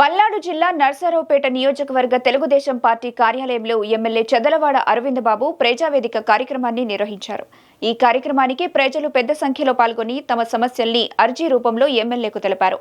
పల్నాడు జిల్లా నర్సరావుపేట నియోజకవర్గ తెలుగుదేశం పార్టీ కార్యాలయంలో ఎమ్మెల్యే చెదలవాడ అరవింద్ బాబు ప్రజావేదిక కార్యక్రమాన్ని నిర్వహించారు. ఈ కార్యక్రమానికి ప్రజలు పెద్ద సంఖ్యలో పాల్గొని తమ సమస్యల్ని అర్జీ రూపంలో ఎమ్మెల్యేకు తెలిపారు.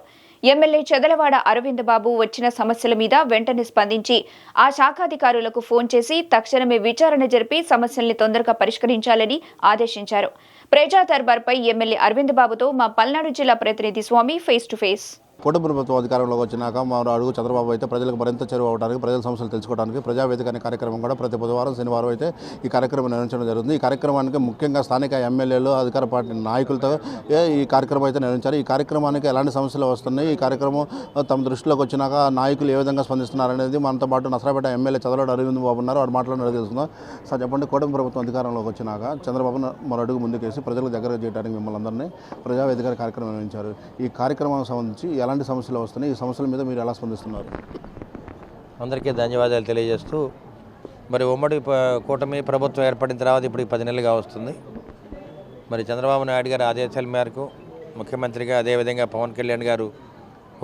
ఎమ్మెల్యే చెదలవాడ అరవింద్ బాబు వచ్చిన సమస్యల మీద వెంటనే స్పందించి ఆ శాఖాధికారులకు ఫోన్ చేసి తక్షణమే విచారణ జరిపి సమస్యల్ని తొందరగా పరిష్కరించాలని ఆదేశించారు. ప్రజా దర్బార్పై ఎమ్మెల్యే అరవింద్ బాబుతో మా పల్నాడు జిల్లా ప్రతినిధి స్వామి ఫేస్ టు ఫేస్. కూటమి ప్రభుత్వం అధికారంలోకి వచ్చినాక మరో అడుగు చంద్రబాబు అయితే ప్రజలకు మరింత చేరువ అవడానికి, ప్రజల సమస్యలు తెలుసుకోవడానికి ప్రజావేదిక అనే కార్యక్రమం కూడా ప్రతి బుధవారం శనివారం అయితే ఈ కార్యక్రమం నిర్వహించడం జరుగుతుంది. ఈ కార్యక్రమానికి ముఖ్యంగా స్థానిక ఎమ్మెల్యేలు, అధికార పార్టీ నాయకులతో ఈ కార్యక్రమం అయితే నిర్వహించారు. ఈ కార్యక్రమానికి ఎలాంటి సమస్యలు వస్తున్నాయి, ఈ కార్యక్రమం తమ దృష్టిలోకి వచ్చినాక నాయకులు ఏ విధంగా స్పందిస్తున్నారనేది మనతో పాటు నర్సరావుపేట ఎమ్మెల్యే చెదలవాడ అరవింద్ బాబు ఉన్నారు. వాడు మాట్లాడిన తెలుసుకుందాం. సార్ చెప్పండి, కూటమి ప్రభుత్వం అధికారంలోకి వచ్చినాక చంద్రబాబును మరో అడుగు ముందుకేసి ప్రజలకు దగ్గర చేయడానికి మిమ్మల్ని అందరినీ ప్రజావేదిక కార్యక్రమం నిర్వహించారు. ఈ కార్యక్రమానికి సంబంధించి ఎలాంటి సమస్యలు వస్తున్నాయి, ఈ సమస్యల మీద మీరు ఎలా స్పందిస్తున్నారు? అందరికీ ధన్యవాదాలు తెలియజేస్తూ, మరి ఉమ్మడి కూటమి ప్రభుత్వం ఏర్పడిన తర్వాత ఇప్పుడు 10 నెలలుగా వస్తుంది. మరి చంద్రబాబు నాయుడు గారి ఆదేశాల మేరకు ముఖ్యమంత్రిగా, అదేవిధంగా పవన్ కళ్యాణ్ గారు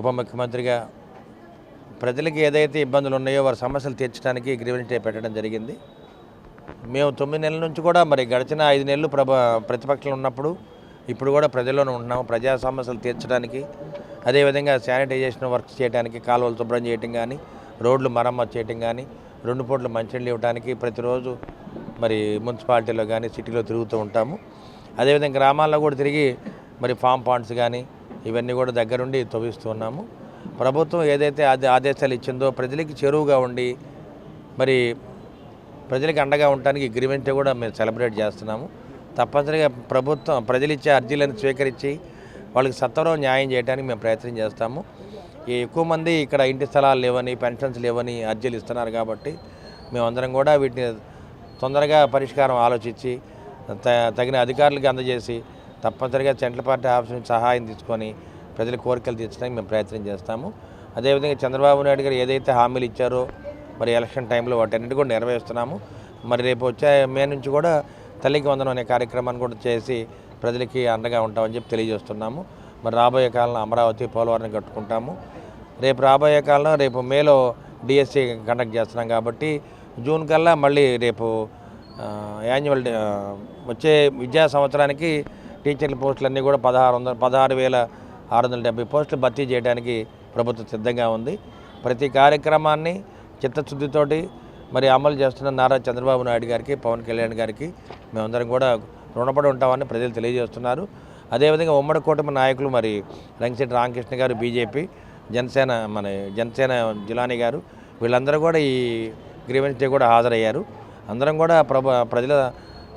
ఉప ముఖ్యమంత్రిగా ప్రజలకి ఏదైతే ఇబ్బందులు ఉన్నాయో వారి సమస్యలు తీర్చడానికి గ్రీవెన్స్ డే పెట్టడం జరిగింది. మేము 9 నెలల నుంచి కూడా మరి గడిచిన 5 నెలలు ప్రతిపక్షంలో ఉన్నప్పుడు ఇప్పుడు కూడా ప్రజల్లోనే ఉంటున్నాము. ప్రజా సమస్యలు తీర్చడానికి, అదేవిధంగా శానిటైజేషన్ వర్క్స్ చేయడానికి, కాలువలు శుభ్రం చేయటం కానీ, రోడ్లు మరమ్మతు చేయటం కానీ, 2 పూట్ల మంచినీళ్ళు ఇవ్వడానికి ప్రతిరోజు మరి మున్సిపాలిటీలో కానీ సిటీలో తిరుగుతూ ఉంటాము. అదేవిధంగా గ్రామాల్లో కూడా తిరిగి మరి ఫామ్ పాండ్స్ కానీ ఇవన్నీ కూడా దగ్గరుండి తవ్విస్తూ ఉన్నాము. ప్రభుత్వం ఏదైతే ఆదేశాలు ఇచ్చిందో ప్రజలకి చేరువుగా ఉండి మరి ప్రజలకి అండగా ఉండటానికి గ్రీవెన్స్ డే కూడా మేము సెలబ్రేట్ చేస్తున్నాము. తప్పనిసరిగా ప్రభుత్వం ప్రజలిచ్చే అర్జీలను స్వీకరించి వాళ్ళకి సత్వరం న్యాయం చేయడానికి మేము ప్రయత్నం చేస్తాము. ఎక్కువ మంది ఇక్కడ ఇంటి స్థలాలు లేవని, పెన్షన్స్ లేవని అర్జీలు ఇస్తున్నారు కాబట్టి మేమందరం కూడా వీటిని తొందరగా పరిష్కారం ఆలోచించి తగిన అధికారులకి అందజేసి తప్పనిసరిగా సెంట్రల్ పార్టీ ఆఫీస్ నుంచి సహాయం తీసుకొని ప్రజల కోరికలు తీర్చడానికి మేము ప్రయత్నం చేస్తాము. అదేవిధంగా చంద్రబాబు నాయుడు గారు ఏదైతే హామీలు ఇచ్చారో మరి ఎలక్షన్ టైంలో వాటన్నిటి కూడా నెరవేరుస్తున్నాము. మరి రేపు వచ్చే మే నుంచి కూడా తల్లికి వందనం అనే కార్యక్రమాన్ని కూడా చేసి ప్రజలకి అండగా ఉంటామని చెప్పి తెలియజేస్తున్నాము. మరి రాబోయే కాలంలో అమరావతి, పోలవరం కట్టుకుంటాము. రేపు రాబోయే కాలంలో రేపు మేలో డిఎస్సి కండక్ట్ చేస్తున్నాం కాబట్టి జూన్ కల్లా మళ్ళీ రేపు యాన్యువల్ వచ్చే విద్యా సంవత్సరానికి టీచర్ల పోస్టులన్నీ కూడా 16,670 పోస్టులు భర్తీ చేయడానికి ప్రభుత్వం సిద్ధంగా ఉంది. ప్రతి కార్యక్రమాన్ని చిత్తశుద్ధితోటి మరి అమలు చేస్తున్న నారా చంద్రబాబు నాయుడు గారికి, పవన్ కళ్యాణ్ గారికి మేమందరం కూడా రుణపడి ఉంటామని ప్రజలు తెలియజేస్తున్నారు. అదేవిధంగా ఉమ్మడి కూటమి నాయకులు మరి రంగశెట్టి రామకృష్ణ గారు, బీజేపీ, జనసేన జిలానీ గారు వీళ్ళందరూ కూడా ఈ గ్రీవెన్స్ డే కూడా హాజరయ్యారు. అందరం కూడా ప్రజల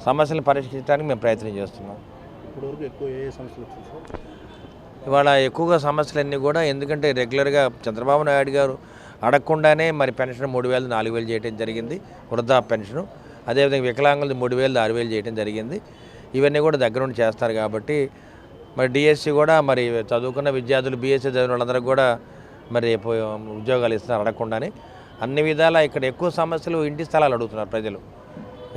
సమస్యలను పరిష్కరించడానికి మేము ప్రయత్నం చేస్తున్నాం. ఇప్పటివరకు ఎక్కువ ఏ సమస్యలు వచ్చాయి? ఇవాళ ఎక్కువగా సమస్యలన్నీ కూడా ఎందుకంటే రెగ్యులర్గా చంద్రబాబు నాయుడు గారు అడగకుండానే మరి పెన్షన్ 3,000 4,000 చేయడం జరిగింది, వృద్ధా పెన్షను. అదేవిధంగా వికలాంగులది 3,000 6,000 చేయడం జరిగింది. ఇవన్నీ కూడా దగ్గర నుండి చేస్తారు కాబట్టి మరి డిఎస్సి కూడా మరి చదువుకున్న విద్యార్థులు, బీఎస్సీ చదివిన వాళ్ళందరికీ కూడా మరి ఉద్యోగాలు ఇస్తున్నారు అడగకుండానే. అన్ని విధాలా ఇక్కడ ఎక్కువ సమస్యలు ఇంటి స్థలాలు అడుగుతున్నారు ప్రజలు.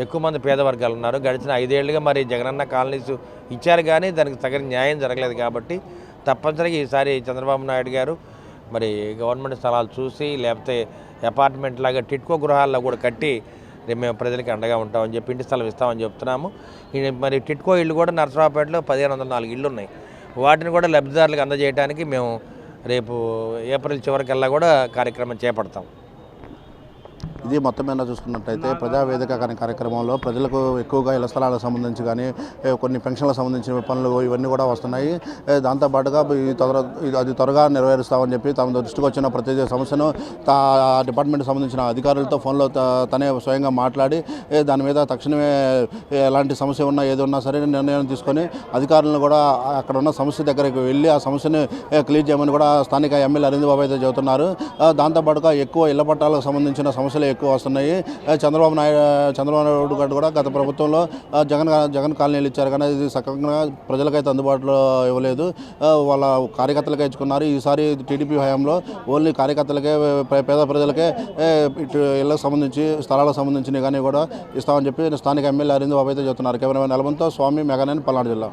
ఎక్కువ మంది పేద వర్గాలు ఉన్నారు. గడిచిన 5 ఏళ్ళుగా మరి జగనన్న కాలనీస్ ఇచ్చారు కానీ దానికి తగిన న్యాయం జరగలేదు కాబట్టి తప్పనిసరిగా ఈసారి చంద్రబాబు నాయుడు గారు మరి గవర్నమెంట్ స్థలాలు చూసి లేకపోతే అపార్ట్మెంట్ లాగా టిట్కో గృహాల్లో కూడా కట్టి మేము ప్రజలకి అండగా ఉంటామని చెప్పి ఇంటి స్థలం ఇస్తామని చెప్తున్నాము. మరి టిట్కో ఇళ్ళు కూడా నర్సరావుపేటలో 1,504 ఇళ్ళు ఉన్నాయి. వాటిని కూడా లబ్ధిదారులకు అందజేయడానికి మేము రేపు ఏప్రిల్ చివరికల్లా కూడా కార్యక్రమం చేపడతాం. ఇది మొత్తం మీద చూసుకున్నట్టయితే ప్రజావేదిక అనే కార్యక్రమంలో ప్రజలకు ఎక్కువగా ఇళ్ల స్థలాలకు సంబంధించి కానీ కొన్ని పెన్షన్లకు సంబంధించిన పనులు ఇవన్నీ కూడా వస్తున్నాయి. దాంతోపాటుగా అది త్వరగా నెరవేరుస్తామని చెప్పి తమ దృష్టికి వచ్చిన ప్రతి సమస్యను డిపార్ట్మెంట్కి సంబంధించిన అధికారులతో ఫోన్లో తనే స్వయంగా మాట్లాడి దాని మీద తక్షణమే ఎలాంటి సమస్య ఉన్నా ఏది ఉన్నా సరే నిర్ణయం తీసుకొని అధికారులను కూడా అక్కడ ఉన్న సమస్య దగ్గరికి వెళ్ళి ఆ సమస్యను క్లియర్ చేయమని కూడా స్థానిక ఎమ్మెల్యే అరవింద్ బాబు అయితే చెబుతున్నారు. దాంతోపాటుగా ఎక్కువ ఇళ్ల పట్టాలకు సంబంధించిన సమస్యలు ఎక్కువ వస్తున్నాయి. చంద్రబాబు నాయుడు గారు కూడా గత ప్రభుత్వంలో జగన్ కాలనీలు ఇచ్చారు కానీ ఇది సక్రమంగా ప్రజలకైతే అందుబాటులో ఇవ్వలేదు. వాళ్ళ కార్యకర్తలకే ఇచ్చుకున్నారు. ఈసారి టీడీపీ హయాంలో ఓన్లీ కార్యకర్తలకే, పేద ప్రజలకే ఇళ్లకు సంబంధించి స్థలాలకు సంబంధించినవి కానీ కూడా ఇస్తామని చెప్పి స్థానిక ఎమ్మెల్యే అరవింద్ బాబు అయితే చెబుతున్నారు. కెమెరామెన్ ఎలమంతో స్వామి, మెగానేని, పల్నాడు జిల్లా.